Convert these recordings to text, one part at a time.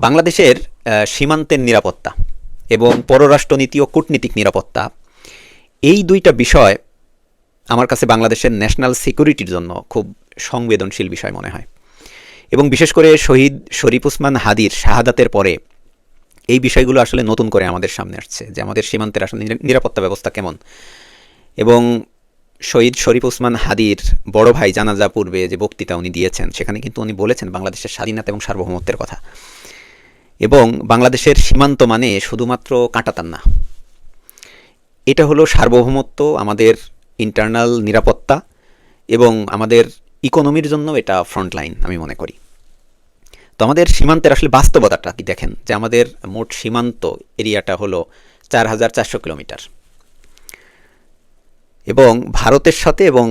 বাংলাদেশের সীমান্তের নিরাপত্তা এবং পররাষ্ট্রনীতি ও কূটনীতিক নিরাপত্তা এই দুইটা বিষয় আমার কাছে বাংলাদেশের ন্যাশনাল সিকিউরিটির জন্য খুব সংবেদনশীল বিষয় মনে হয়। এবং বিশেষ করে শহীদ শরীফ ওসমান হাদির শাহাদাতের পরে এই বিষয়গুলো আসলে নতুন করে আমাদের সামনে আসছে যে আমাদের সীমান্তের আসলে নিরাপত্তা ব্যবস্থা কেমন। এবং শহীদ শরীফ ওসমান হাদির বড় ভাই জানাজা পূর্বে যে বক্তৃতা উনি দিয়েছেন সেখানে কিন্তু উনি বলেছেন বাংলাদেশের স্বাধীনতা এবং সার্বভৌমত্বের কথা। এবং বাংলাদেশের সীমান্ত মানে শুধুমাত্র কাঁটাতান না, এটা হলো সার্বভৌমত্ব, আমাদের ইন্টারনাল নিরাপত্তা এবং আমাদের ইকোনমির জন্য এটা ফ্রন্টলাইন আমি মনে করি। তো আমাদের সীমান্তের আসলে বাস্তবতাটা কি দেখেন যে আমাদের মোট সীমান্ত এরিয়াটা হলো ৪,৪০০ কিলোমিটার এবং ভারতের সাথে এবং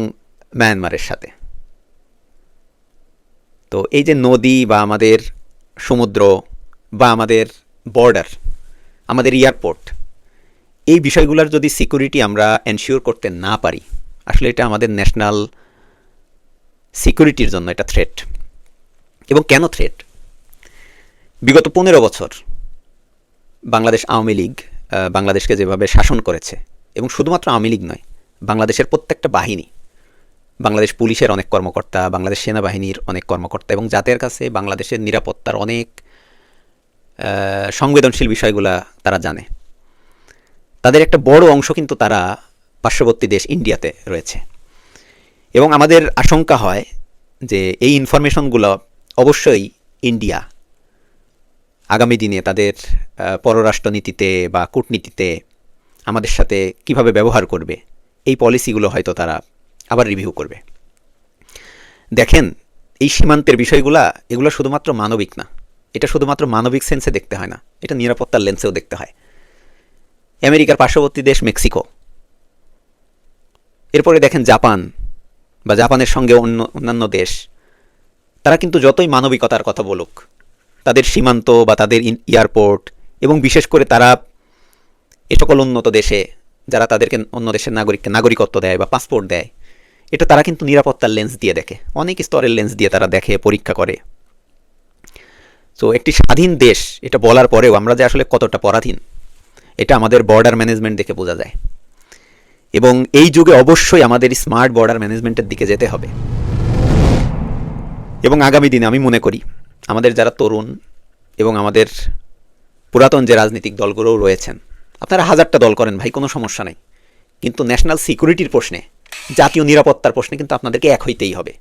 মায়ানমারের সাথে। তো এই যে নদী বা আমাদের সমুদ্র বা আমাদের বর্ডার, আমাদের এয়ারপোর্ট, এই বিষয়গুলোর যদি সিকিউরিটি আমরা এনশিওর করতে না পারি আসলে এটা আমাদের ন্যাশনাল সিকিউরিটির জন্য এটা থ্রেট। এবং কেন থ্রেট? বিগত ১৫ বছর বাংলাদেশ আওয়ামী লীগ বাংলাদেশকে যেভাবে শাসন করেছে, এবং শুধুমাত্র আওয়ামী লীগ নয়, বাংলাদেশের প্রত্যেকটা বাহিনী, বাংলাদেশ পুলিশের অনেক কর্মকর্তা, বাংলাদেশ সেনাবাহিনীর অনেক কর্মকর্তা এবং যাদের কাছে বাংলাদেশের নিরাপত্তার অনেক সংবেদনশীল বিষয়গুলা তারা জানে, তাদের একটা বড় অংশ কিন্তু তারা পার্শ্ববর্তী দেশ ইন্ডিয়াতে রয়েছে। এবং আমাদের আশঙ্কা হয় যে এই ইনফরমেশনগুলো অবশ্যই ইন্ডিয়া আগামী দিনে তাদের পররাষ্ট্রনীতিতে বা কূটনীতিতে আমাদের সাথে কিভাবে ব্যবহার করবে এই পলিসিগুলো হয়তো তারা আবার রিভিউ করবে। দেখেন, এই সীমান্তের বিষয়গুলো এগুলো শুধুমাত্র মানবিক না, এটা শুধুমাত্র মানবিক সেন্সে দেখতে হয় না, এটা নিরাপত্তার লেন্সেও দেখতে হয়। আমেরিকার পার্শ্ববর্তী দেশ মেক্সিকো, এরপরে দেখেন জাপান বা জাপানের সঙ্গে অন্যান্য দেশ, তারা কিন্তু যতই মানবিকতার কথা বলুক, তাদের সীমান্ত বা তাদের এয়ারপোর্ট এবং বিশেষ করে তারা এ সকল উন্নত দেশে যারা তাদেরকে অন্য দেশের নাগরিককে নাগরিকত্ব দেয় বা পাসপোর্ট দেয়, এটা তারা কিন্তু নিরাপত্তার লেন্স দিয়ে দেখে, অনেক স্তরের লেন্স দিয়ে তারা দেখে, পরীক্ষা করে। সো একটি স্বাধীন দেশ এটা বলার পরেও আমরা যে আসলে কতটা পরাধীন এটা আমাদের বর্ডার ম্যানেজমেন্ট দেখে বোঝা যায়। এবং এই যুগে অবশ্যই আমাদের স্মার্ট বর্ডার ম্যানেজমেন্টের দিকে যেতে হবে। এবং আগামী দিনে আমি মনে করি আমাদের যারা তরুণ এবং আমাদের পুরাতন যে রাজনৈতিক দলগুলোও রয়েছেন, আপনারা ১০০০টা দল করেন ভাই, কোনো সমস্যা নেই, কিন্তু ন্যাশনাল সিকিউরিটির প্রশ্নে, জাতীয় নিরাপত্তার প্রশ্নে কিন্তু আপনাদেরকে এক হইতেই হবে।